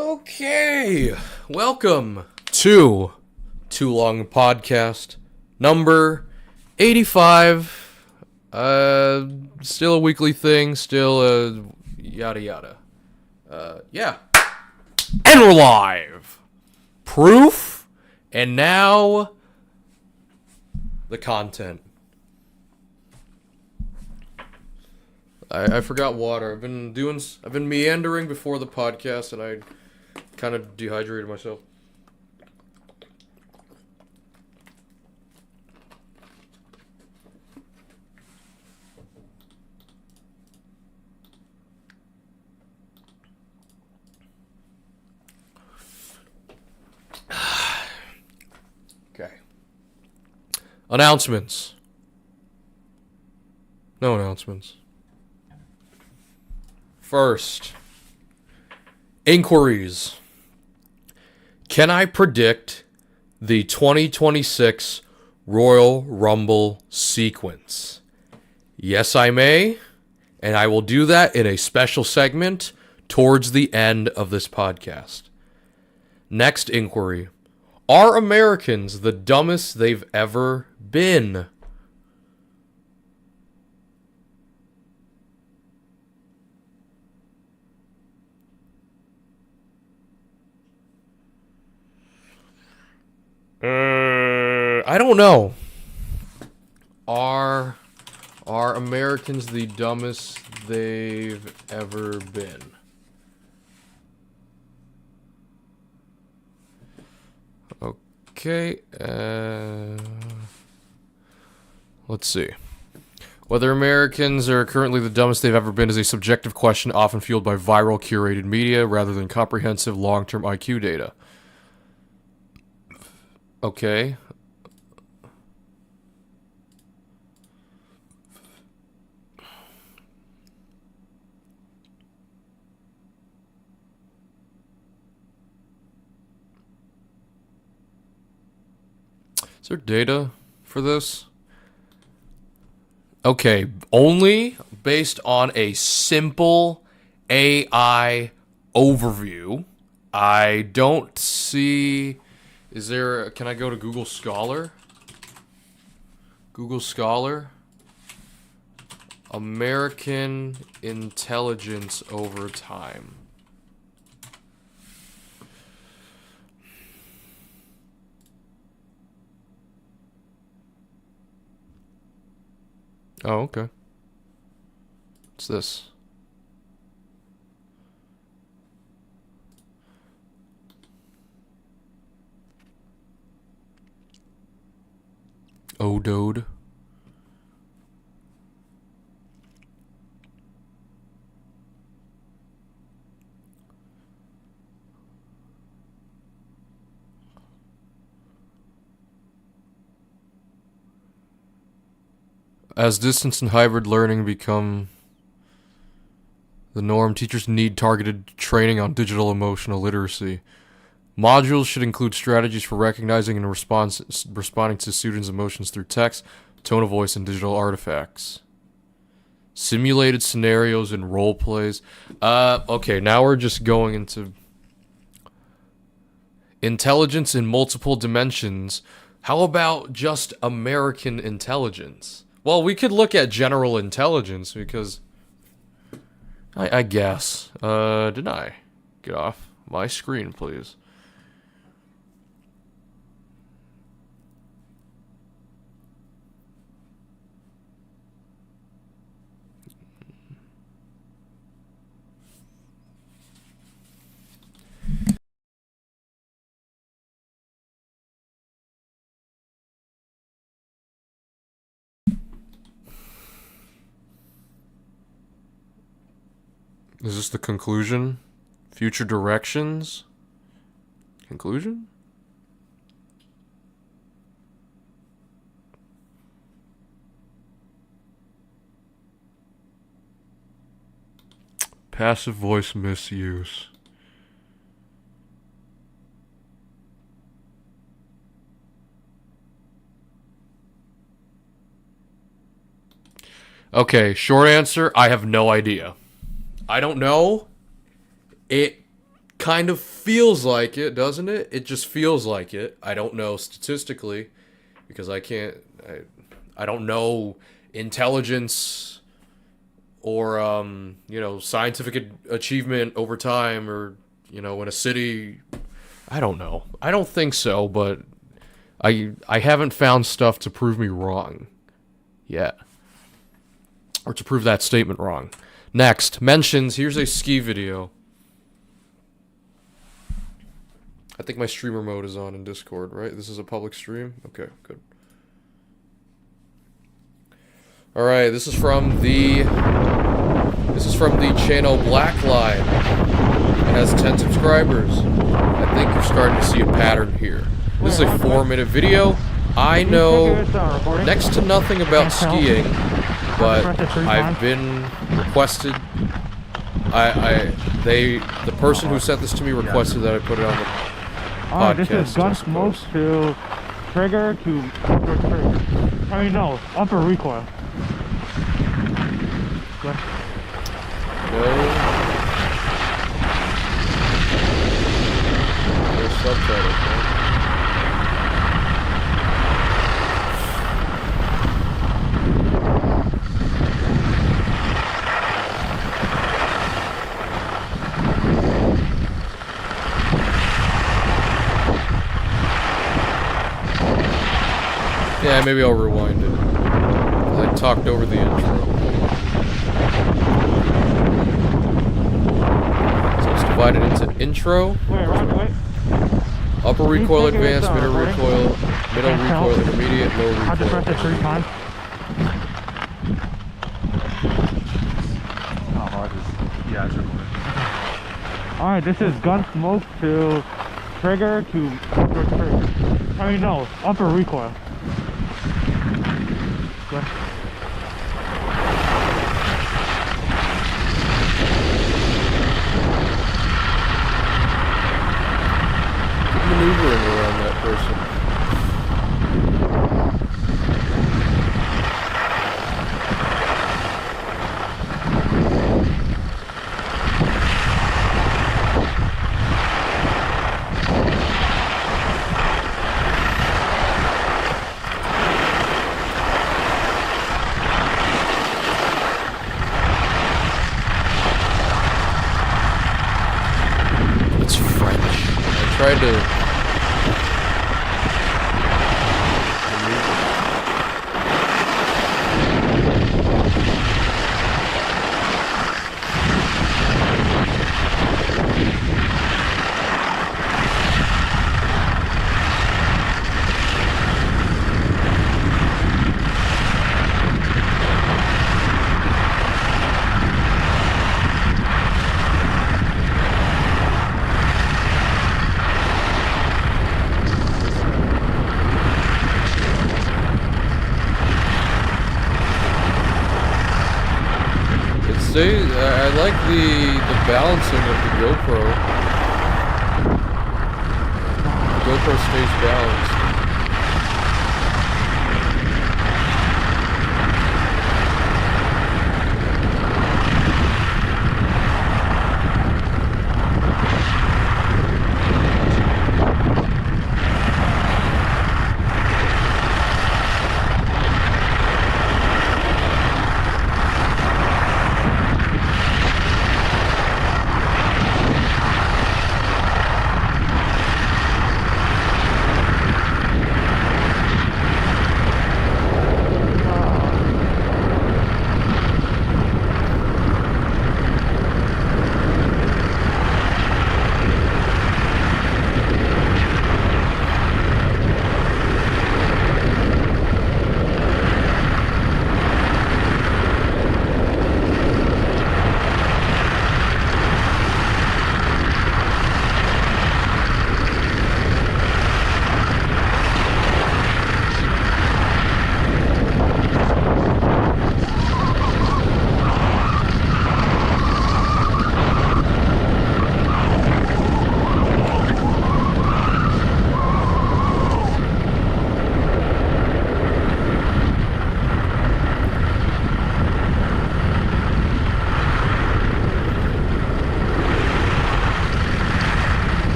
Okay, welcome to Tulung podcast number 85. Still a weekly thing, still yada yada. Yeah. And we're live. Proof, and now the content. I forgot water. I've been meandering before the podcast, and I kind of dehydrated myself. Okay. Announcements. No announcements. First, inquiries. Can I predict the 2026 Royal Rumble sequence? Yes, I may, and I will do that in a special segment towards the end of this podcast. Next inquiry. Are Americans the dumbest they've ever been? I don't know. Are Americans the dumbest they've ever been? Okay. Let's see. Whether Americans are currently the dumbest they've ever been is a subjective question often fueled by viral curated media rather than comprehensive long-term IQ data. Okay. Is there data for this? Okay, only based on a simple AI overview. I don't see... Is there... Can I go to Google Scholar? Google Scholar. American intelligence over time. Oh, okay. What's this? Odode. As distance and hybrid learning become the norm, teachers need targeted training on digital emotional literacy. Modules should include strategies for recognizing and responding to students' emotions through text, tone of voice, and digital artifacts. Simulated scenarios and role plays. Okay, now we're just going into intelligence in multiple dimensions. How about just American intelligence? Well, we could look at general intelligence because I guess. Didn't I? Get off my screen, please. Is this the conclusion? Future directions? Conclusion? Passive voice misuse. Okay, short answer, I have no idea. I don't know. It kind of feels like it, doesn't it? It just feels like it. I don't know statistically because I don't know intelligence or scientific achievement over time, or in a city. I don't know. I don't think so, but I haven't found stuff to prove me wrong yet, or to prove that statement wrong. Next, mentions. Here's a ski video. I think my streamer mode is on in Discord, right? This is a public stream? Okay, good. Alright, this is from the channel Blackline. It has 10 subscribers. I think you're starting to see a pattern here. This is a 4-minute video. I know next to nothing about skiing, but I've been requested. The person who sent this to me requested that I put it on the podcast. This is gun smoke to trigger to upper trigger. I mean, no, upper recoil. Good. No subtitles, man. Yeah, maybe I'll rewind it. I talked over the intro. So it's divided into intro, upper recoil, advanced, middle recoil, intermediate, low recoil. I have to press it 3 times. Alright, this is gun smoke to trigger to upper trigger. I mean, no, upper recoil. Good. Maneuvering around that person. It's French. I tried to I like the balancing of the GoPro. The GoPro stays balanced.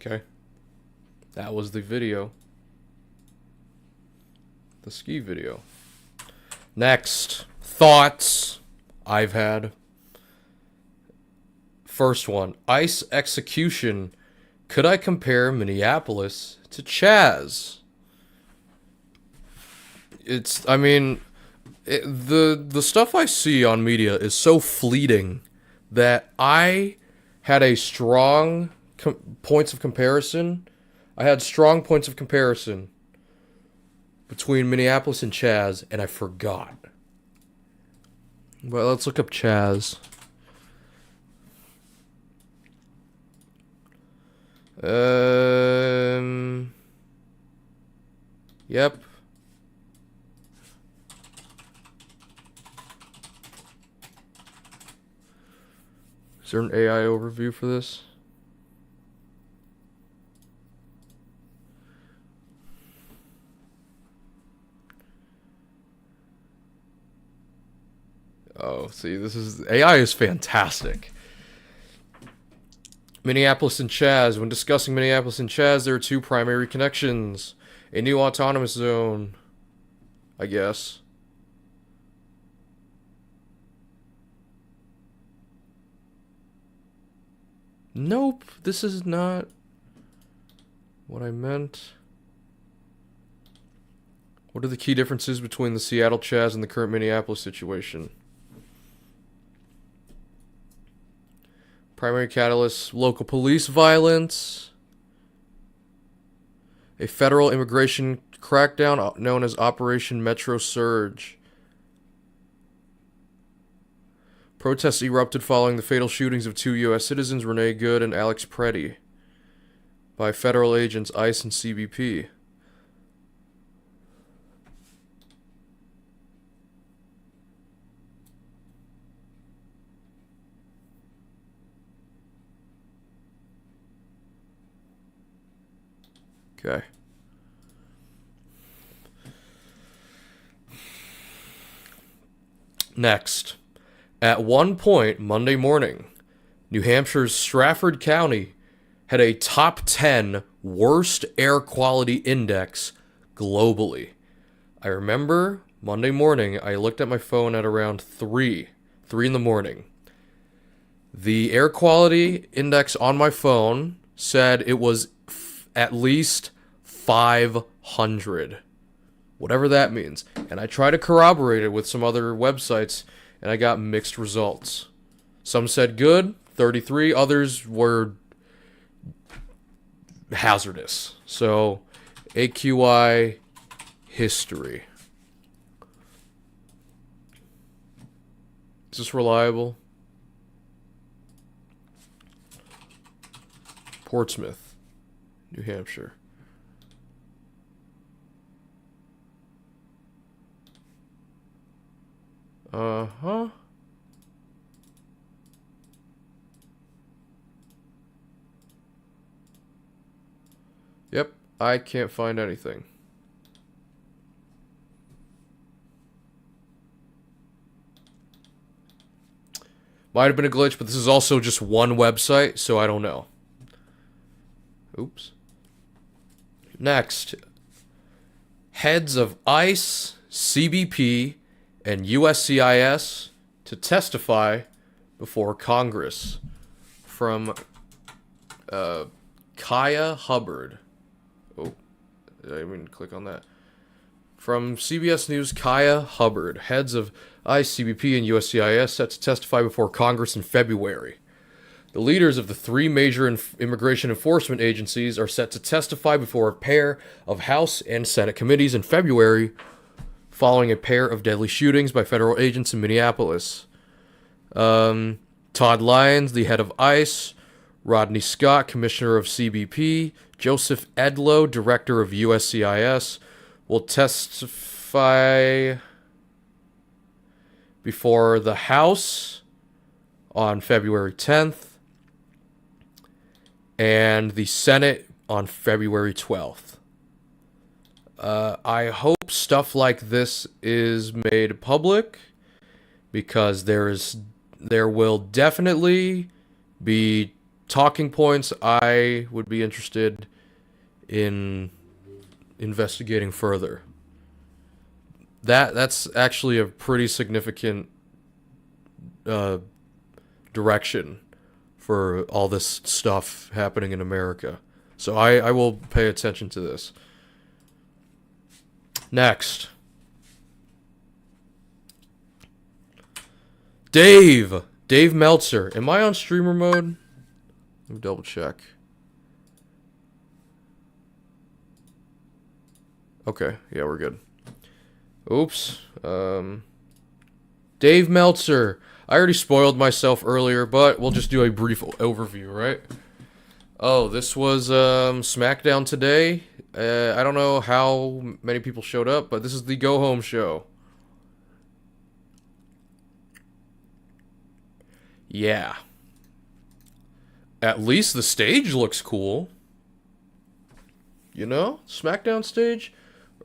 Okay. That was the video. The ski video. Next. Thoughts I've had. First one. ICE execution. Could I compare Minneapolis to CHAZ? The stuff I see on media is so fleeting that I had a strong points of comparison. I had strong points of comparison between Minneapolis and CHAZ, and I forgot. Well, let's look up CHAZ. Yep. Is there an AI overview for this? Oh, see, AI is fantastic. Minneapolis and CHAZ. When discussing Minneapolis and CHAZ, there are two primary connections. A new autonomous zone, I guess. Nope, this is not what I meant. What are the key differences between the Seattle CHAZ and the current Minneapolis situation? Primary catalyst, local police violence. A federal immigration crackdown known as Operation Metro Surge. Protests erupted following the fatal shootings of two U.S. citizens, Renee Good and Alex Preddy, by federal agents ICE and CBP. Okay. Next. At one point Monday morning, New Hampshire's Strafford County had a top 10 worst air quality index globally. I remember Monday morning, I looked at my phone at around 3 in the morning. The air quality index on my phone said it was at least 500. Whatever that means. And I tried to corroborate it with some other websites, and I got mixed results. Some said good, 33. Others were hazardous. So, AQI history. Is this reliable? Portsmouth, New Hampshire. Uh-huh. Yep, I can't find anything. Might have been a glitch, but this is also just one website, so I don't know. Oops. Next. Heads of ICE, CBP, and USCIS to testify before Congress. From Kaya Hubbard. Oh, did I even click on that? From CBS News, Kaya Hubbard. Heads of ICE, CBP, and USCIS set to testify before Congress in February. The leaders of the three major immigration enforcement agencies are set to testify before a pair of House and Senate committees in February, following a pair of deadly shootings by federal agents in Minneapolis. Todd Lyons, the head of ICE, Rodney Scott, commissioner of CBP, Joseph Edlow, director of USCIS, will testify before the House on February 10th and the Senate on February 12th. I hope stuff like this is made public, because there will definitely be talking points I would be interested in investigating further. That's actually a pretty significant direction for all this stuff happening in America. So I will pay attention to this. Next. Dave Meltzer. Am I on streamer mode? Let me double check. Okay, yeah, we're good. Oops. Dave Meltzer. I already spoiled myself earlier, but we'll just do a brief overview, right? Oh, this was SmackDown today. I don't know how many people showed up, but this is the go home show. Yeah. At least the stage looks cool. You know, SmackDown stage,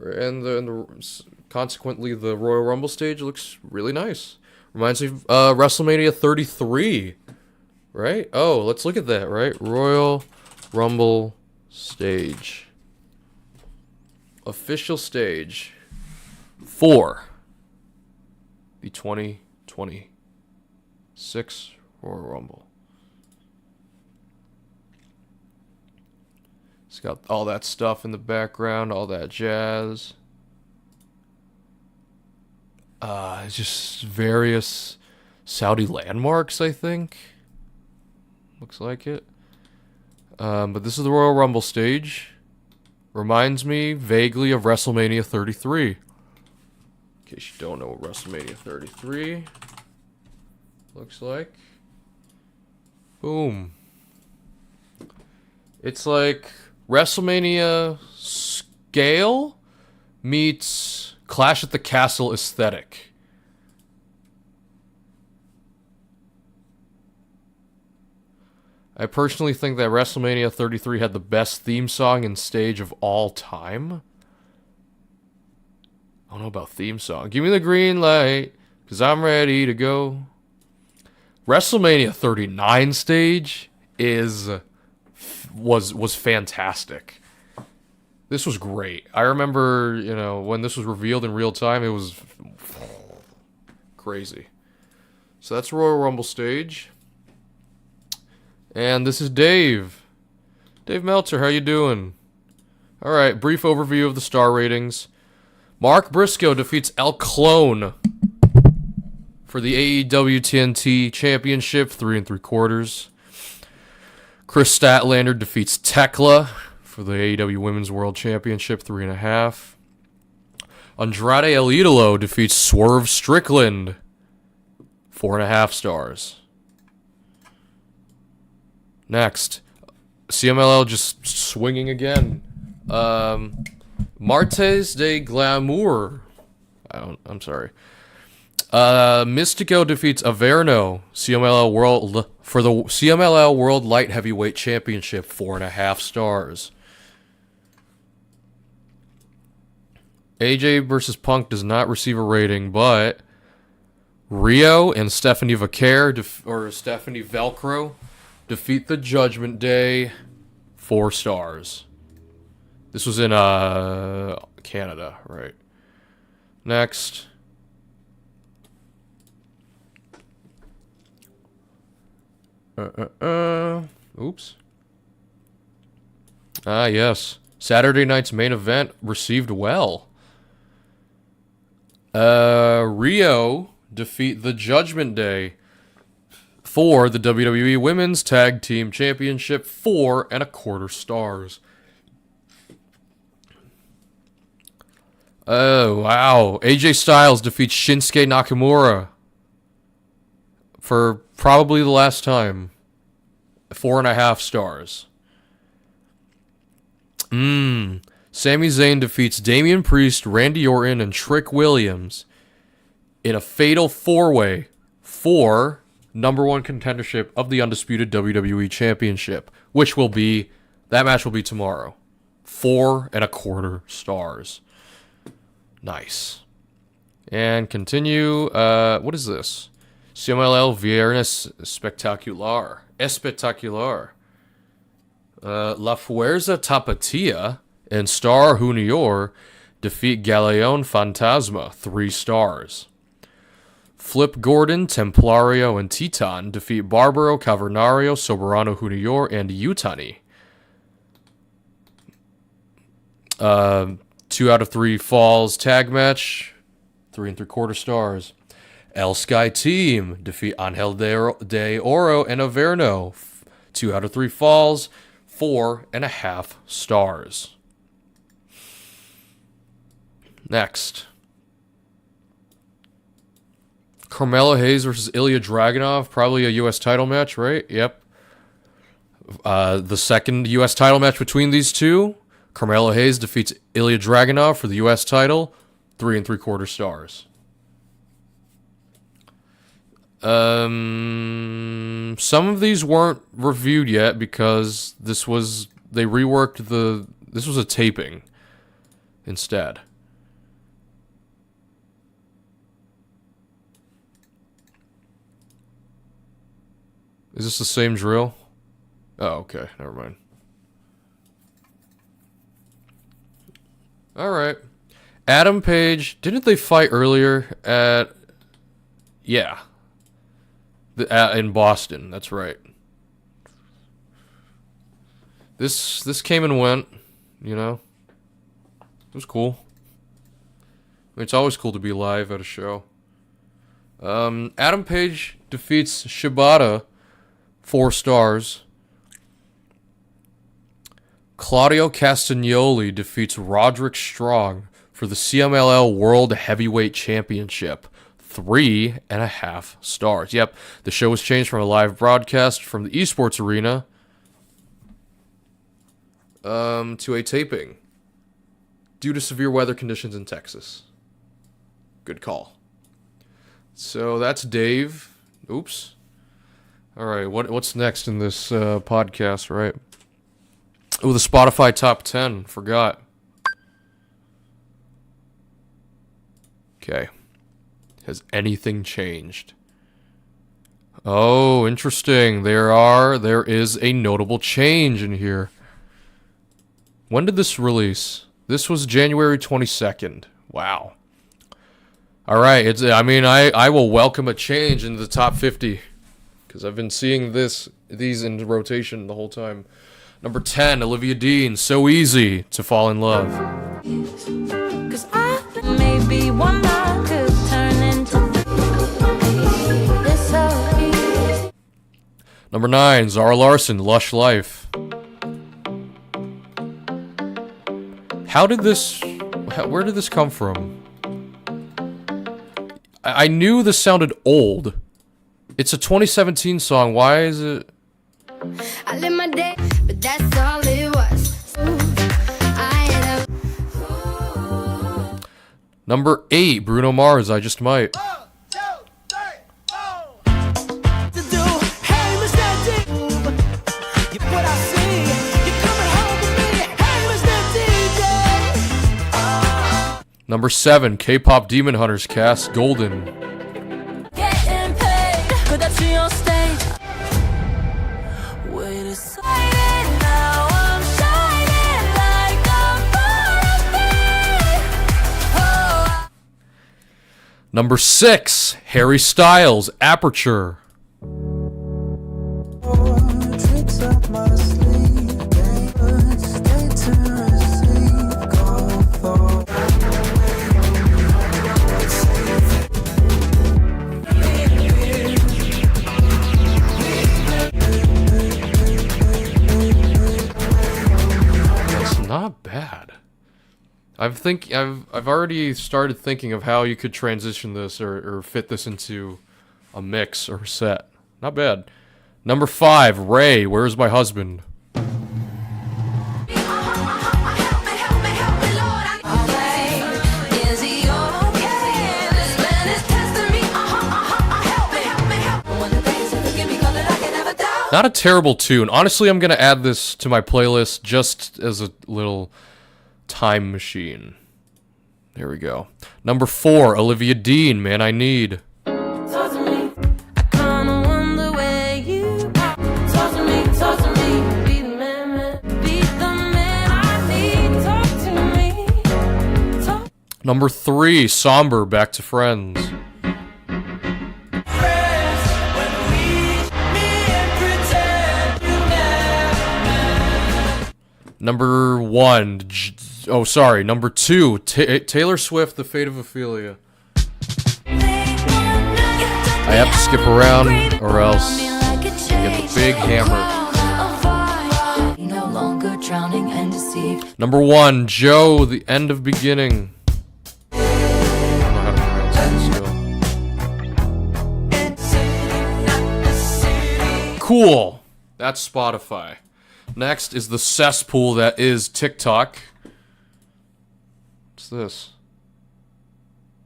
and consequently the Royal Rumble stage looks really nice. Reminds me of WrestleMania 33, right? Oh, let's look at that, right? Royal Rumble stage. Official stage for the 2026 Royal Rumble. It's got all that stuff in the background, all that jazz. It's just various Saudi landmarks, I think. Looks like it. But this is the Royal Rumble stage. Reminds me vaguely of WrestleMania 33. In case you don't know what WrestleMania 33 looks like. Boom. It's like WrestleMania scale meets Clash at the Castle aesthetic. I personally think that WrestleMania 33 had the best theme song and stage of all time. I don't know about theme song. Give me the green light, because I'm ready to go. WrestleMania 39 stage was fantastic. This was great. I remember, you know, when this was revealed in real time, it was crazy. So that's Royal Rumble stage. And this is Dave. Dave Meltzer, how you doing? Alright, brief overview of the star ratings. Mark Briscoe defeats El Clone for the AEW TNT Championship, 3 3/4. Chris Statlander defeats Tekla for the AEW Women's World Championship, 3.5. Andrade El Idolo defeats Swerve Strickland, 4.5 stars. Next, CMLL just swinging again. Martes de Glamour. I'm sorry. Mystico defeats Averno, CMLL World for the CMLL World Light Heavyweight Championship, 4.5 stars. AJ versus Punk does not receive a rating, but Rio and Stephanie Vaquer or Stephanie Velcro defeat the Judgment Day, 4 stars. This was in Canada, right? Next. Oops. Yes. Saturday night's main event received well. Rio defeat the Judgment Day for the WWE Women's Tag Team Championship, 4.25 stars. Oh, wow. AJ Styles defeats Shinsuke Nakamura for probably the last time, 4.5 stars. Sami Zayn defeats Damian Priest, Randy Orton, and Trick Williams in a fatal 4-way for #1 contendership of the undisputed WWE Championship, that match will be tomorrow. 4.25 stars. Nice. And continue. What is this? CMLL Viernes Espectacular. La Fuerza Tapatia and Star Junior defeat Galeon Fantasma, 3 stars. Flip Gordon, Templario, and Titan defeat Barbaro, Cavernario, Soberano Junior, and Yutani. 2 out of 3 falls tag match, 3 3/4 stars. El Sky Team defeat Angel de Oro and Averno, 2 out of 3 falls, 4.5 stars. Next. Carmelo Hayes versus Ilya Dragunov, probably a U.S. title match, right? Yep. The second U.S. title match between these two. Carmelo Hayes defeats Ilya Dragunov for the U.S. title, 3 3/4 stars. Some of these weren't reviewed yet because this was a taping instead. Is this the same drill? Oh, okay, never mind. All right. Adam Page, didn't they fight earlier at... Yeah. In Boston, that's right. This came and went, you know. It was cool. I mean, it's always cool to be live at a show. Adam Page defeats Shibata, 4 stars. Claudio Castagnoli defeats Roderick Strong for the CMLL World Heavyweight Championship, 3.5 stars. Yep, the show was changed from a live broadcast from the esports arena to a taping due to severe weather conditions in Texas. Good call. So that's Dave. Oops. All right, what's next in this podcast, right? Oh, the Spotify top 10. Forgot. Okay. Has anything changed? Oh, interesting. There is a notable change in here. When did this release? This was January 22nd. Wow. All right. I will welcome a change in the top 50 because I've been seeing these in rotation the whole time. Number 10, Olivia Dean, So Easy to Fall in Love. Cause I maybe one night could turn into this so easy. Number 9, Zara Larson, Lush Life. Where did this come from? I knew this sounded old. It's a 2017 song. Why is it? I live my day, but that's all it was. Number 8, Bruno Mars, I Just Might. Number 7, K-pop Demon Hunters cast, Golden. Getting paid, could I see on stage? Wait a second, now I'm shining like I'm for a fee. Number 6, Harry Styles, Aperture. Not bad. I've already started thinking of how you could transition this or fit this into a mix or set. Not bad. Number 5, Ray, Where's My Husband? Not a terrible tune. Honestly, I'm going to add this to my playlist just as a little time machine. There we go. Number 4, Olivia Dean, Man I Need. Number 3, Somber, Back to Friends. Number 1, number 2, Taylor Swift, The Fate of Ophelia. I have to skip around, or else I get the big hammer. Number 1, Joe, The End of Beginning. I don't know how to pronounce that still. Cool. That's Spotify. Next is the cesspool that is TikTok. What's this?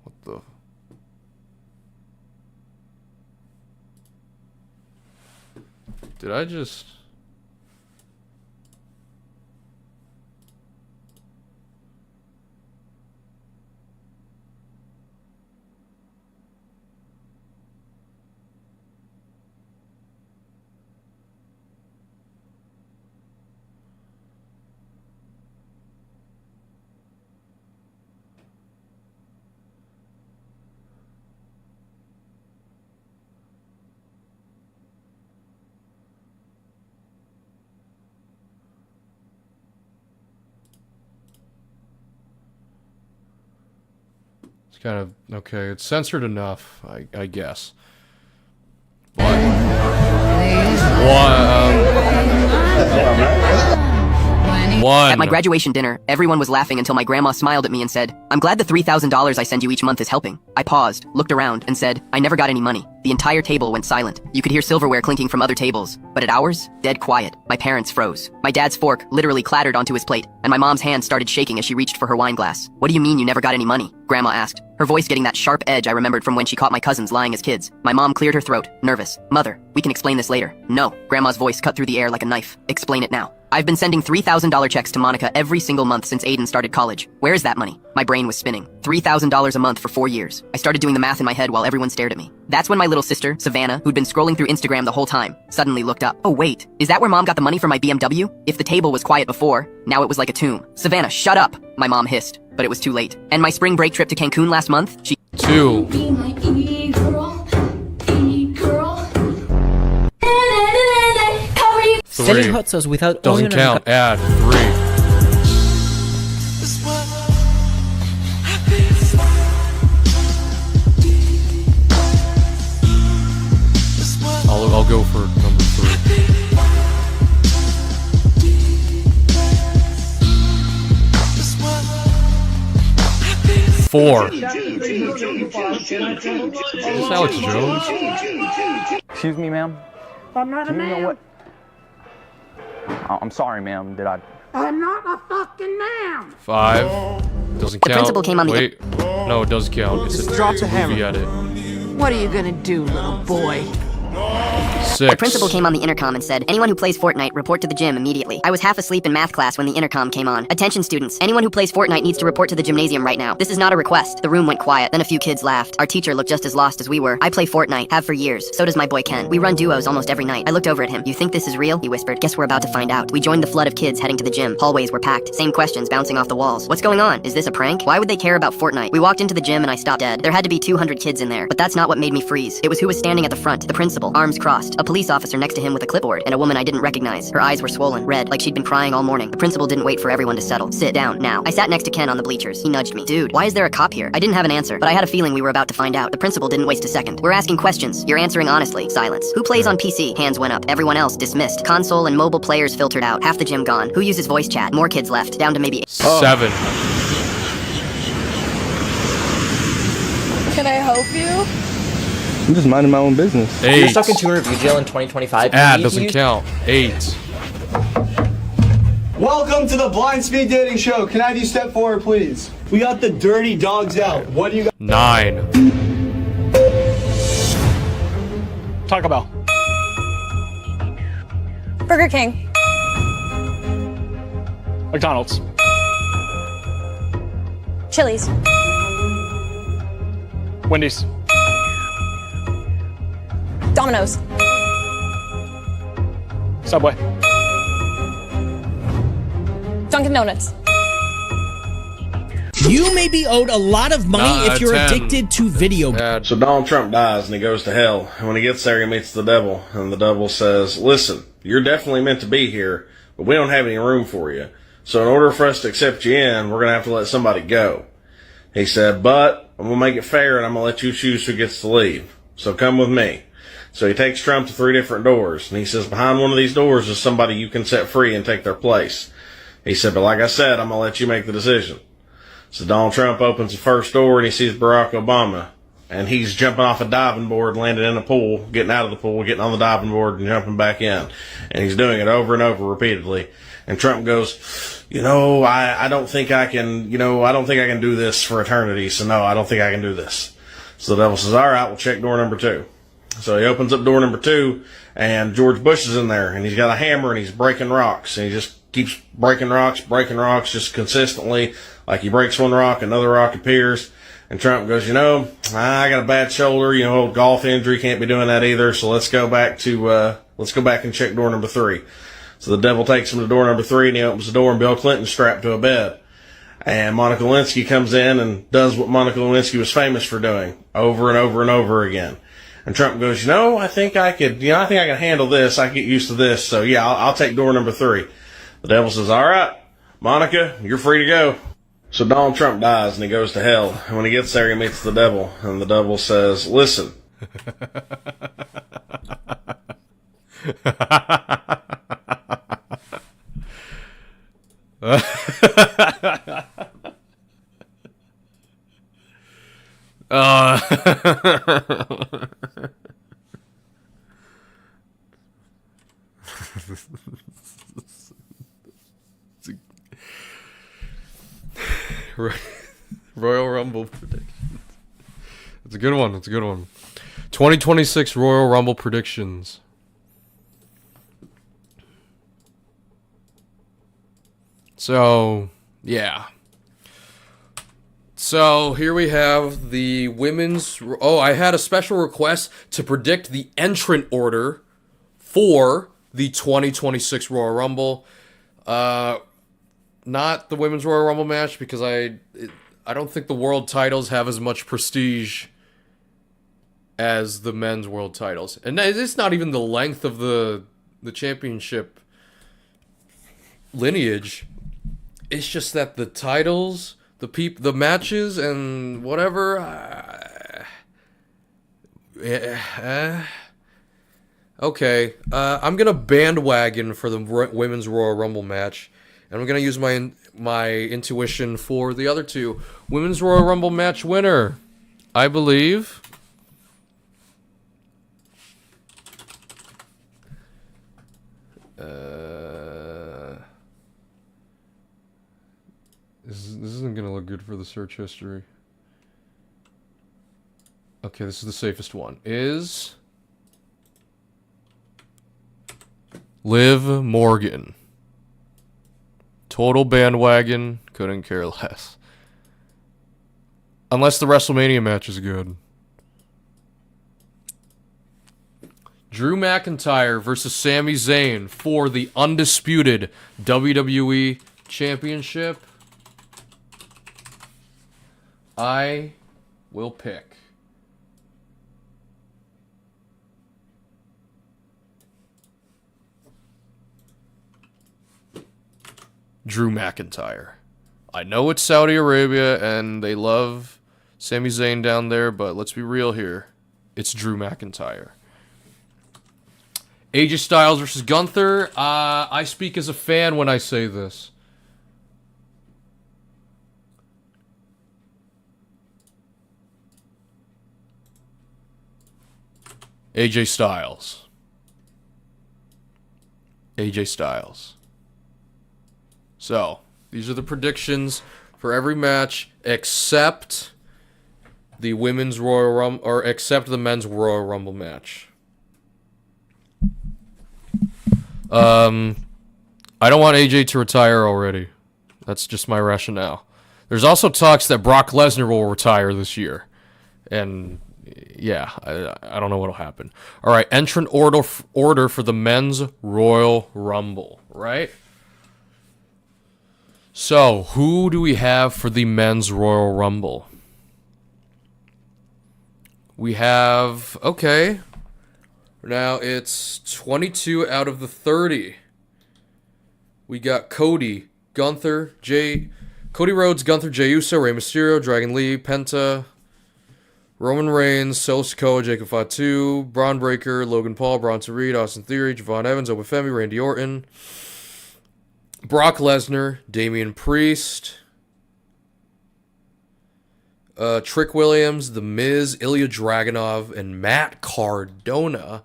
What the... Did I just... Kind of okay. It's censored enough, I guess. But one. At my graduation dinner, everyone was laughing until my grandma smiled at me and said, "I'm glad the $3,000 I send you each month is helping." I paused, looked around, and said, "I never got any money." The entire table went silent. You could hear silverware clinking from other tables. But at ours, dead quiet. My parents froze. My dad's fork literally clattered onto his plate, and my mom's hand started shaking as she reached for her wine glass. "What do you mean you never got any money?" Grandma asked, her voice getting that sharp edge I remembered from when she caught my cousins lying as kids. My mom cleared her throat, nervous. "Mother, we can explain this later." "No." Grandma's voice cut through the air like a knife. "Explain it now." "I've been sending $3,000 checks to Monica every single month since Aiden started college. Where is that money?" My brain was spinning. $3,000 a month for 4 years. I started doing the math in my head while everyone stared at me. That's when my little sister, Savannah, who'd been scrolling through Instagram the whole time, suddenly looked up. "Oh wait, is that where Mom got the money for my BMW?" If the table was quiet before, now it was like a tomb. "Savannah, shut up!" my mom hissed, but it was too late. "And my spring break trip to Cancun last month?" She... 2. Be my e-girl, e-girl. Cover you. 3. Selling hot sauce without Doesn't onion count. Add 3. I'll go for number 3. 4. Is this Alex Jones? Excuse me, ma'am? I'm not a Do you know man. what? Oh, I'm sorry, ma'am. Did I? I'm not a fucking man. 5. Doesn't count. principal came on the- Wait. No, it does count. It's a movie edit. What are you gonna do, little boy? 6. The principal came on the intercom and said, "Anyone who plays Fortnite, report to the gym immediately." I was half asleep in math class when the intercom came on. "Attention students, anyone who plays Fortnite needs to report to the gymnasium right now. This is not a request." The room went quiet, then a few kids laughed. Our teacher looked just as lost as we were. "I play Fortnite, have for years. So does my boy Ken. We run duos almost every night." I looked over at him. "You think this is real?" he whispered. "Guess we're about to find out." We joined the flood of kids heading to the gym. Hallways were packed. Same questions bouncing off the walls. "What's going on? Is this a prank? Why would they care about Fortnite?" We walked into the gym and I stopped dead. There had to be 200 kids in there, but that's not what made me freeze. It was who was standing at the front. The principal, arms crossed. A police officer next to him with a clipboard, and a woman I didn't recognize. Her eyes were swollen, red, like she'd been crying all morning. The principal didn't wait for everyone to settle. "Sit down, now." I sat next to Ken on the bleachers. He nudged me. "Dude, why is there a cop here?" I didn't have an answer, but I had a feeling we were about to find out. The principal didn't waste a second. "We're asking questions. You're answering honestly." Silence. "Who plays on PC?" Hands went up. Everyone else dismissed. Console and mobile players filtered out. Half the gym gone. "Who uses voice chat?" More kids left, down to maybe 7. Can I help you? I'm just minding my own business. 8. You're stuck in tour review jail in 2025. Add doesn't count. 8. Welcome to the Blind Speed Dating Show. Can I have you step forward, please? We got the dirty dogs out. What do you got? 9. Taco Bell. Burger King. McDonald's. Chili's. Wendy's. Domino's. Subway. Dunkin' Donuts. You may be owed a lot of money if you're 10. addicted to video games. So Donald Trump dies and he goes to hell. And when he gets there, he meets the devil. And the devil says, listen, you're definitely meant to be here, but we don't have any room for you. So in order for us to accept you in, we're going to have to let somebody go. He said, but I'm going to make it fair and I'm going to let you choose who gets to leave. So come with me. So he takes Trump to 3 different doors. And he says, behind one of these doors is somebody you can set free and take their place. He said, but like I said, I'm going to let you make the decision. So Donald Trump opens the first door and he sees Barack Obama. And he's jumping off a diving board, landing in a pool, getting out of the pool, getting on the diving board and jumping back in. And he's doing it over and over repeatedly. And Trump goes, I don't think I can do this for eternity. So no, I don't think I can do this. So the devil says, all right, we'll check door number 2. So he opens up door number 2 and George Bush is in there and he's got a hammer and he's breaking rocks and he just keeps breaking rocks just consistently. Like he breaks one rock, another rock appears, and Trump goes, I got a bad shoulder, old golf injury, can't be doing that either, so let's go back and check door number 3. So the devil takes him to door number 3 and he opens the door and Bill Clinton's strapped to a bed. And Monica Lewinsky comes in and does what Monica Lewinsky was famous for doing over and over and over again. And Trump goes, I think I can handle this. I can get used to this. So yeah, I'll take door number 3. The devil says, all right, Monica, you're free to go. So Donald Trump dies and he goes to hell. And when he gets there, he meets the devil. And the devil says, listen. Royal Rumble predictions. It's a good one. 2026 Royal Rumble predictions. So, yeah. So, here we have the women's... Oh, I had a special request to predict the entrant order for the 2026 Royal Rumble. Not the women's Royal Rumble match, because I don't think the world titles have as much prestige as the men's world titles. And it's not even the length of the championship lineage. It's just that the titles, the matches, and whatever. Okay, I'm gonna bandwagon for the women's Royal Rumble match, and I'm gonna use my intuition for the other 2. Women's Royal Rumble match winner, I believe. This isn't gonna look good for the search history. Okay, this is the safest one. Is Liv Morgan. Total bandwagon, couldn't care less. Unless the WrestleMania match is good. Drew McIntyre versus Sami Zayn for the undisputed WWE Championship. I will pick Drew McIntyre. I know it's Saudi Arabia and they love Sami Zayn down there, but let's be real here. It's Drew McIntyre. AJ Styles versus Gunther. I speak as a fan when I say this. AJ Styles. AJ Styles. So, these are the predictions for every match except the women's Royal Rumble, or except the men's Royal Rumble match. I don't want AJ to retire already. That's just my rationale. There's also talks that Brock Lesnar will retire this year. And yeah, I don't know what'll happen. All right, entrant order for the men's Royal Rumble, right? So, who do we have for the men's Royal Rumble? We have, okay. Now it's 22 out of the 30. We got Cody, Gunther, Cody Rhodes, Gunther, Jey Uso, Rey Mysterio, Dragon Lee, Penta, Roman Reigns, Solo Sikoa, Jacob Fatu, Braun Breaker, Logan Paul, Bronson Reed, Austin Theory, Javon Evans, Oba Femi, Randy Orton, Brock Lesnar, Damian Priest, Trick Williams, The Miz, Ilya Dragunov, and Matt Cardona.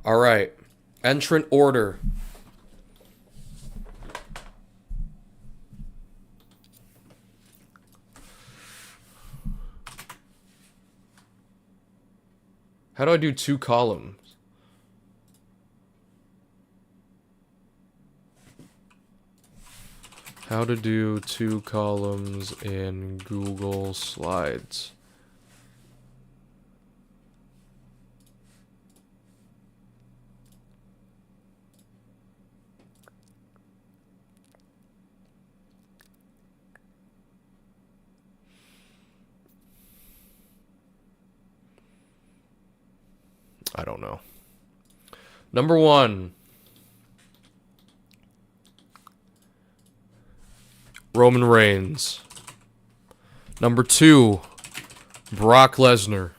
All right. Entrant order. How do I do 2 columns? How to do 2 columns in Google Slides. I don't know. Number 1. Roman Reigns. Number 2. Brock Lesnar.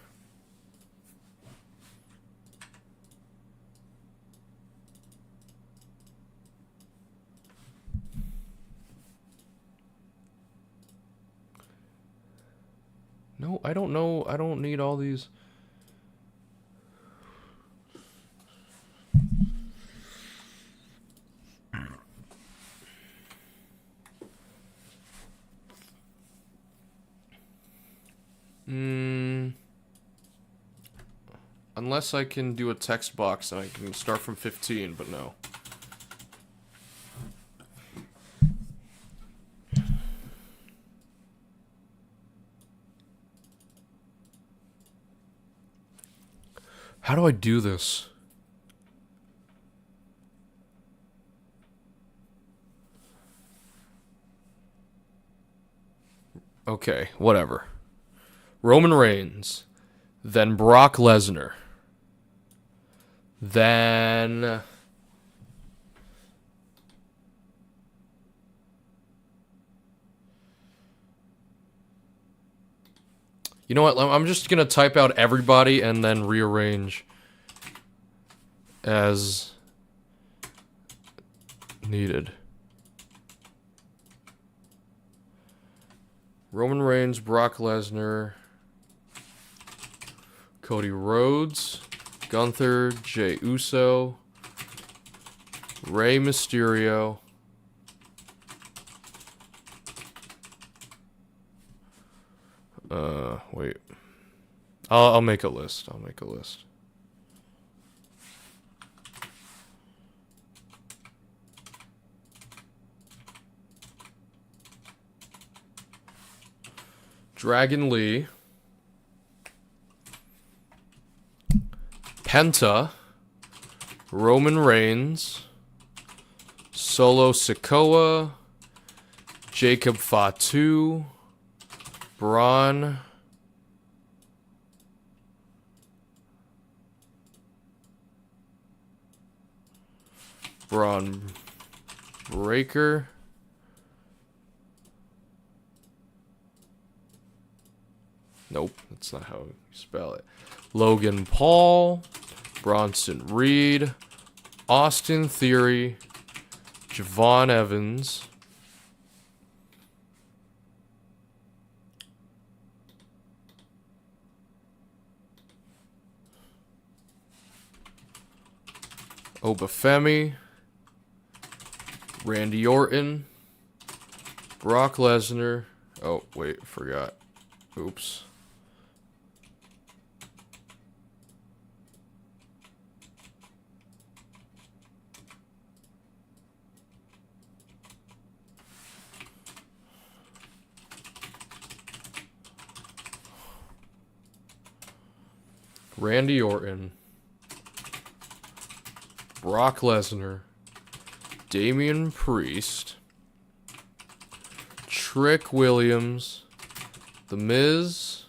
No, I don't know. I don't need all these. Unless I can do a text box and I can start from 15, but no. How do I do this? Okay, whatever. Roman Reigns, then Brock Lesnar, then you know what? I'm just gonna type out everybody and then rearrange as needed. Roman Reigns, Brock Lesnar, Cody Rhodes, Gunther, Jey Uso, Rey Mysterio, wait. I'll make a list. I'll make a list. Dragon Lee, Penta, Roman Reigns, Solo Sikoa, Jacob Fatu, Braun, Breaker, nope, that's not how you spell it. Logan Paul, Bronson Reed, Austin Theory, Javon Evans, Oba Femi, Randy Orton, Brock Lesnar. Oh, wait, forgot. Oops. Randy Orton. Brock Lesnar, Damian Priest, Trick Williams, The Miz,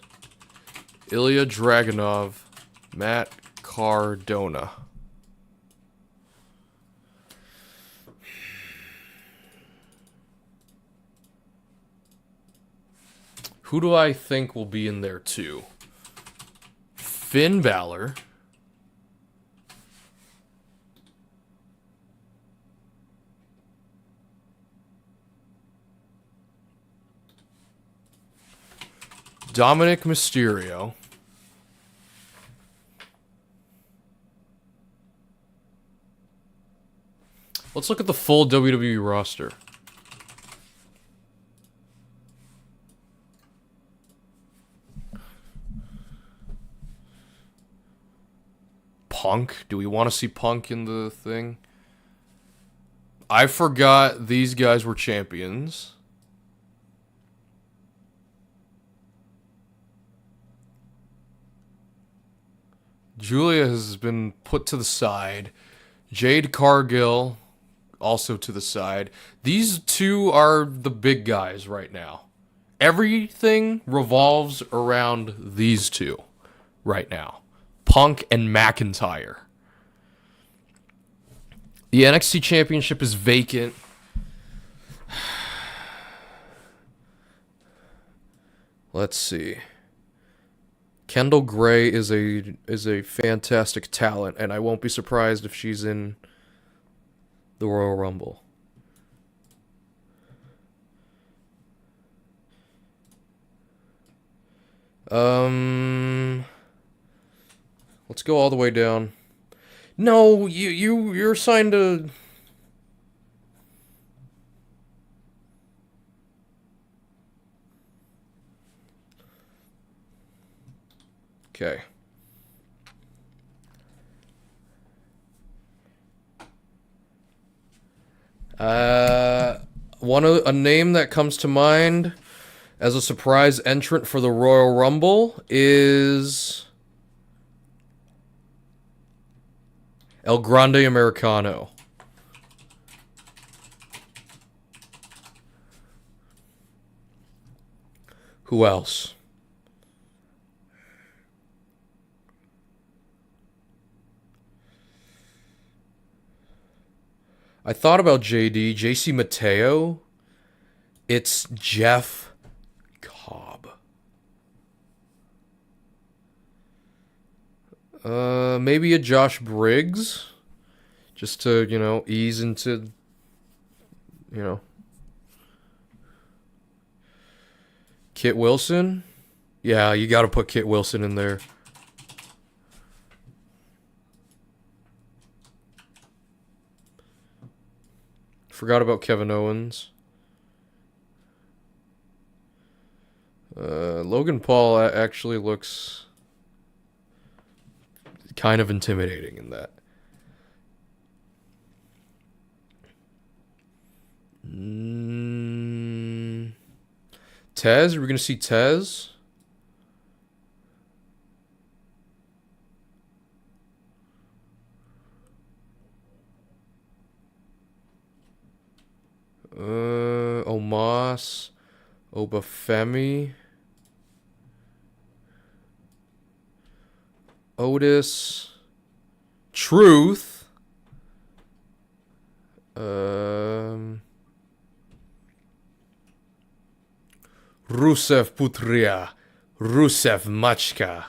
Ilya Dragunov, Matt Cardona. Who do I think will be in there too? Finn Balor. Dominic Mysterio. Let's look at the full WWE roster. Punk? Do we want to see Punk in the thing? I forgot these guys were champions. Julia has been put to the side. Jade Cargill also to the side. These two are the big guys right now. Everything revolves around these two right now. Punk and McIntyre. The NXT Championship is vacant. Let's see. Kendall Gray is a fantastic talent, and I won't be surprised if she's in the Royal Rumble. Let's go all the way down. No, you're assigned to... Okay. A name that comes to mind as a surprise entrant for the Royal Rumble is El Grande Americano. Who else? I thought about JC Mateo. It's Jeff Cobb. Maybe a Josh Briggs. Just to, ease into, Kit Wilson. Yeah, you gotta put Kit Wilson in there. Forgot about Kevin Owens. Logan Paul actually looks kind of intimidating in that. Tez? Are we going to see Tez? Omos, Obafemi, Otis, Truth, Rusev Putria, Rusev Machka,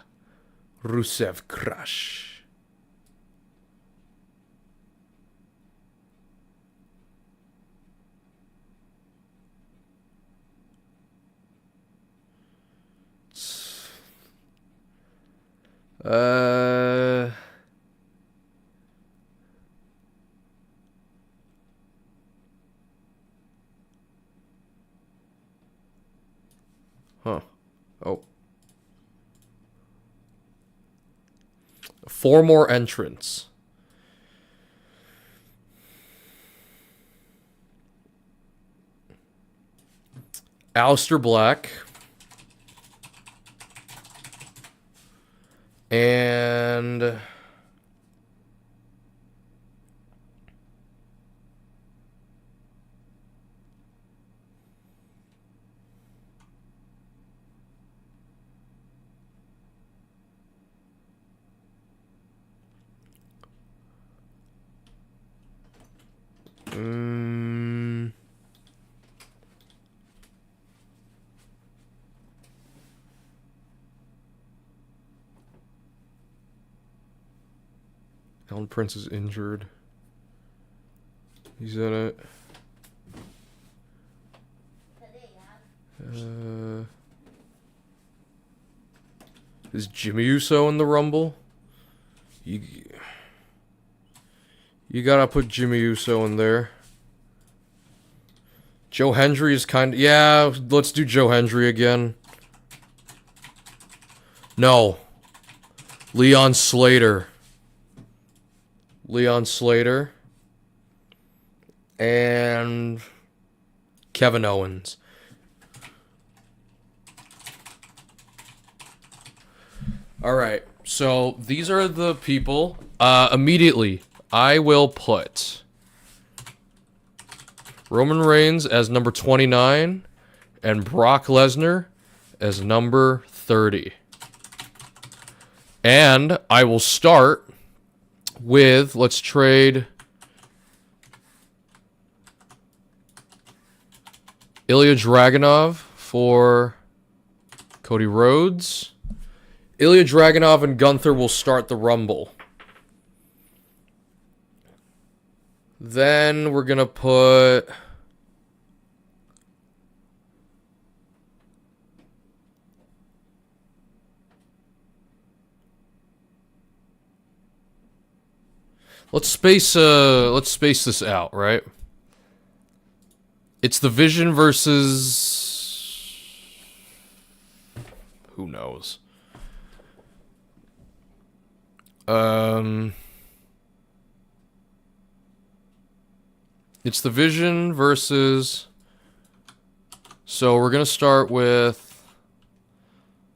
Rusev Crush. Huh. Oh. 4 more entrants. Aleister Black. And Alan Prince is injured. He's in it. Is Jimmy Uso in the Rumble? You gotta put Jimmy Uso in there. Joe Hendry is kind of... Yeah, let's do Joe Hendry again. No. Leon Slater. Leon Slater. And... Kevin Owens. Alright, so these are the people. Immediately, I will put Roman Reigns as number 29 and Brock Lesnar as number 30. And I will start with, let's trade Ilya Dragunov for Cody Rhodes. Ilya Dragunov and Gunther will start the Rumble. Then we're going to put... Let's space this out, right? It's the Vision versus... Who knows? It's the Vision versus... So we're gonna start with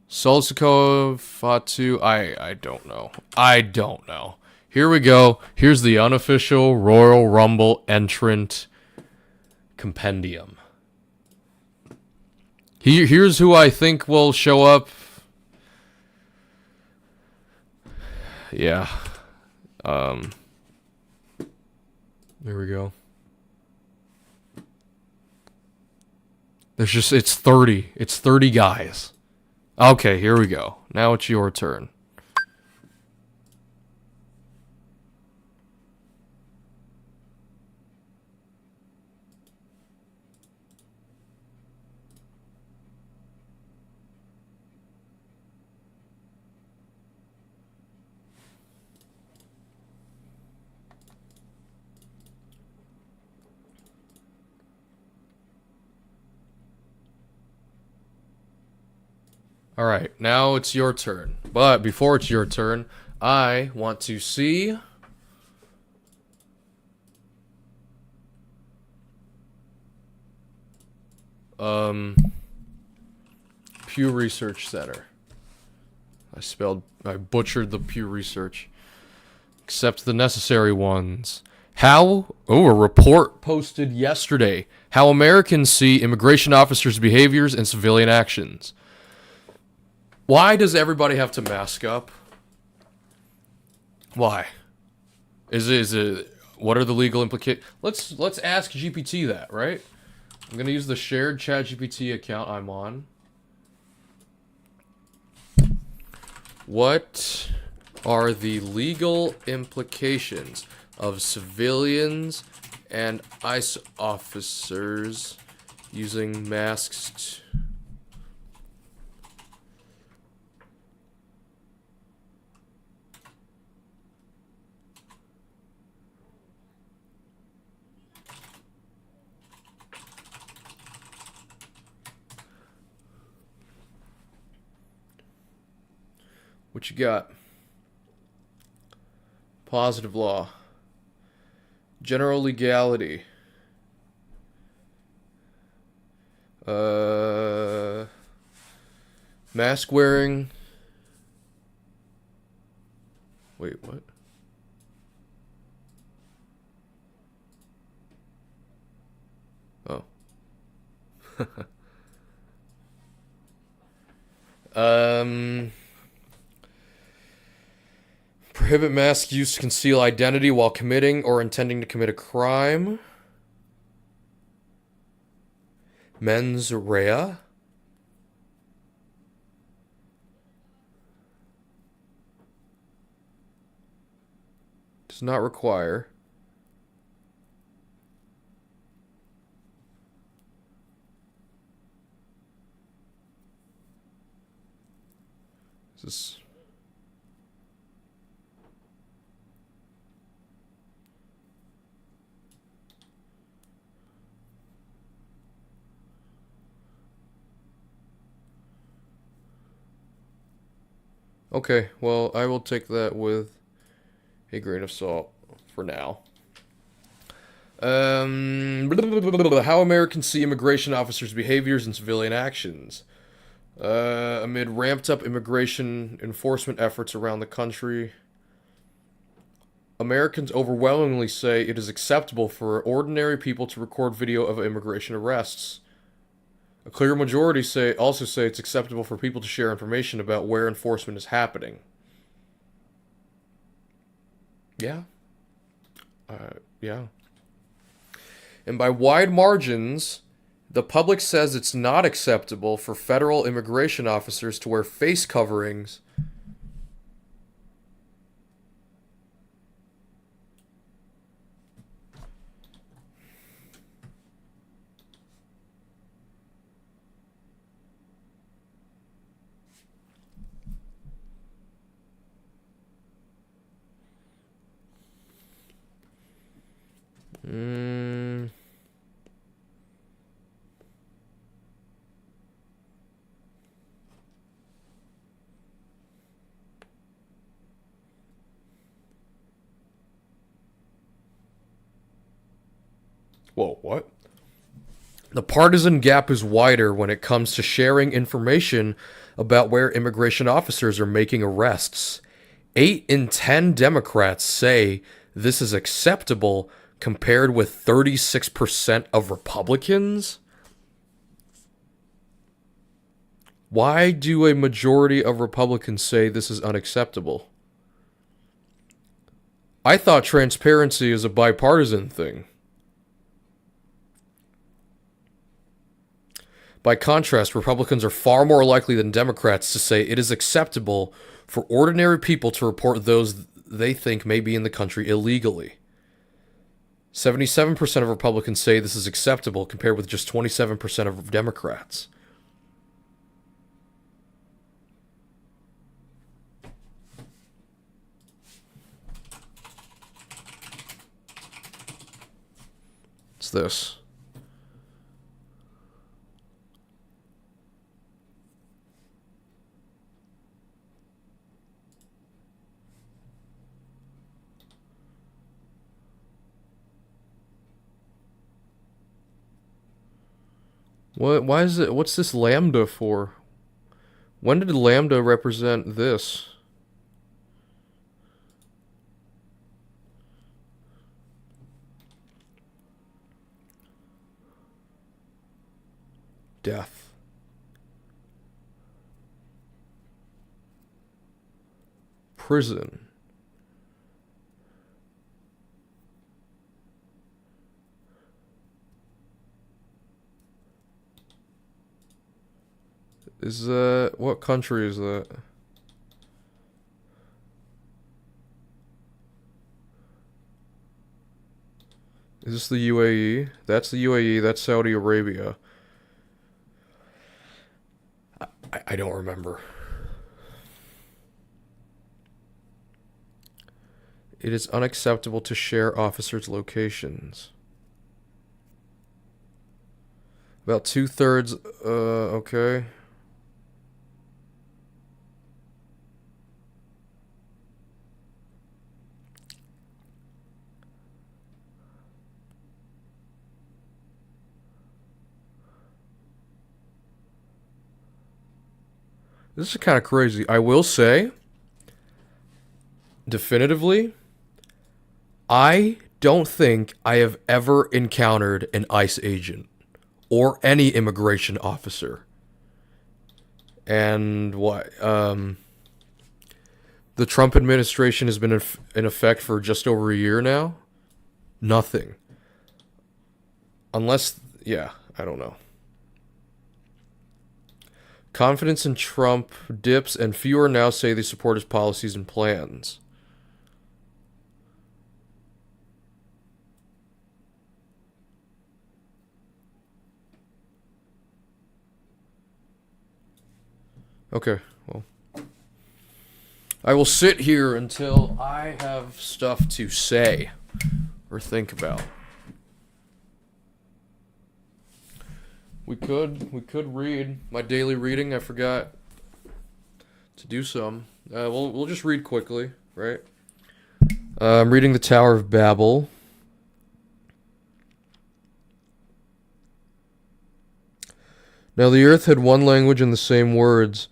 Solsiko, Fatu. I don't know. I don't know. Here we go. Here's the unofficial Royal Rumble entrant compendium. Here's who I think will show up. Yeah. There we go. It's 30. It's 30 guys. Okay, here we go. Now it's your turn. Alright, now it's your turn. But before it's your turn, I want to see... Pew Research Center. I butchered the Pew Research. Except the necessary ones. A report posted yesterday. How Americans see immigration officers' behaviors and civilian actions. Why does everybody have to mask up? Why? Is it what are the legal implications? Let's ask GPT that, right? I'm gonna use the shared ChatGPT account I'm on. What are the legal implications of civilians and ICE officers using masks? What you got? Positive law. General legality. Mask wearing. Wait, what? Oh. Prohibit mask use to conceal identity while committing or intending to commit a crime. Mens rea. Does not require. Is this... Okay, well, I will take that with a grain of salt for now. How Americans see immigration officers' behaviors and civilian actions. Amid ramped-up immigration enforcement efforts around the country, Americans overwhelmingly say it is acceptable for ordinary people to record video of immigration arrests. A clear majority also say it's acceptable for people to share information about where enforcement is happening. Yeah. Yeah. And by wide margins, the public says it's not acceptable for federal immigration officers to wear face coverings Whoa, what? The partisan gap is wider when it comes to sharing information about where immigration officers are making arrests. 8 in 10 Democrats say this is acceptable, compared with 36% of Republicans? Why do a majority of Republicans say this is unacceptable? I thought transparency is a bipartisan thing. By contrast, Republicans are far more likely than Democrats to say it is acceptable for ordinary people to report those they think may be in the country illegally. 77% of Republicans say this is acceptable, compared with just 27% of Democrats. What's this? What? Why is it? What's this lambda for? When did lambda represent this? Death. Prison. Is that... what country is that? Is this the UAE? That's the UAE, that's Saudi Arabia. I don't remember. It is unacceptable to share officers' locations. About 2/3, okay. This is kind of crazy. I will say, definitively, I don't think I have ever encountered an ICE agent or any immigration officer. And what? The Trump administration has been in effect for just over a year now. Nothing. Unless, yeah, I don't know. Confidence in Trump dips, and fewer now say they support his policies and plans. Okay, well. I will sit here until I have stuff to say or think about. We could read my daily reading. I forgot to do some. We'll just read quickly, right? I'm reading the Tower of Babel. Now the earth had one language and the same words,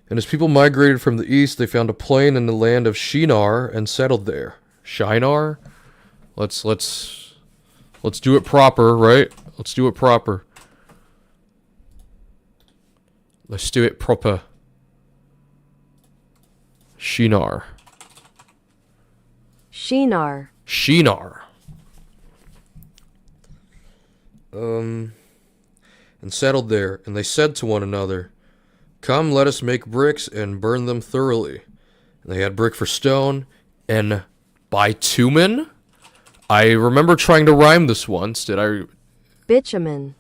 and as people migrated from the east, they found a plain in the land of Shinar and settled there. Shinar? Let's do it proper, right? Let's do it proper. Let's do it proper. Shinar. Shinar. Shinar. And settled there, and they said to one another, "Come, let us make bricks and burn them thoroughly." And they had brick for stone and bitumen. I remember trying to rhyme this once. Did I? Bitumen.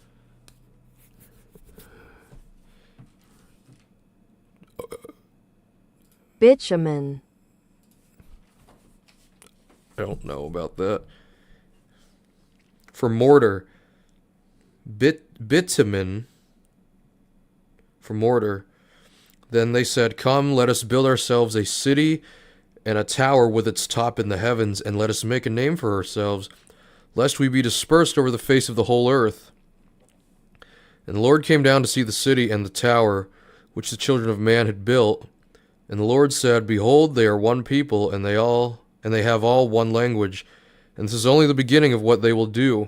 Bitumen. I don't know about that. For mortar, bitumen. For mortar. Then they said, "Come, let us build ourselves a city and a tower with its top in the heavens, and let us make a name for ourselves, lest we be dispersed over the face of the whole earth." And the Lord came down to see the city and the tower, which the children of man had built. And the Lord said, "Behold, they are one people, and they have all one language. And this is only the beginning of what they will do.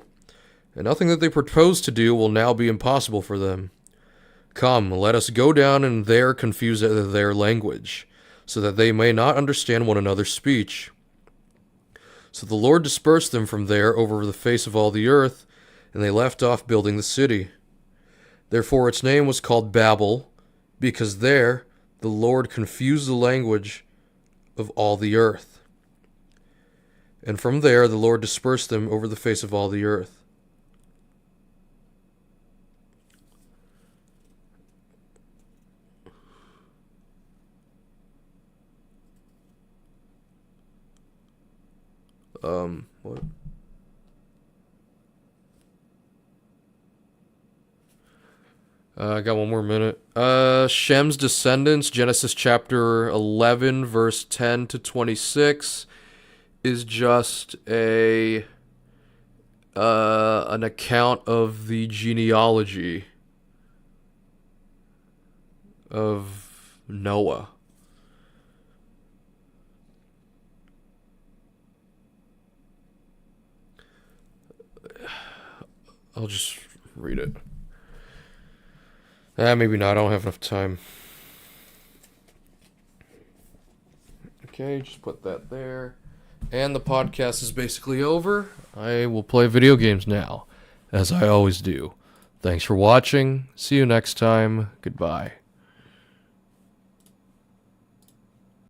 And nothing that they propose to do will now be impossible for them. Come, let us go down and there confuse their language, so that they may not understand one another's speech." So the Lord dispersed them from there over the face of all the earth, and they left off building the city. Therefore its name was called Babel, because there the Lord confused the language of all the earth. And from there the Lord dispersed them over the face of all the earth. What? I got one more minute. Shem's descendants, Genesis chapter 11, verse 10 to 26, is just an account of the genealogy of Noah. I'll just read it. Maybe not. I don't have enough time. Okay, just put that there. And the podcast is basically over. I will play video games now, as I always do. Thanks for watching. See you next time. Goodbye.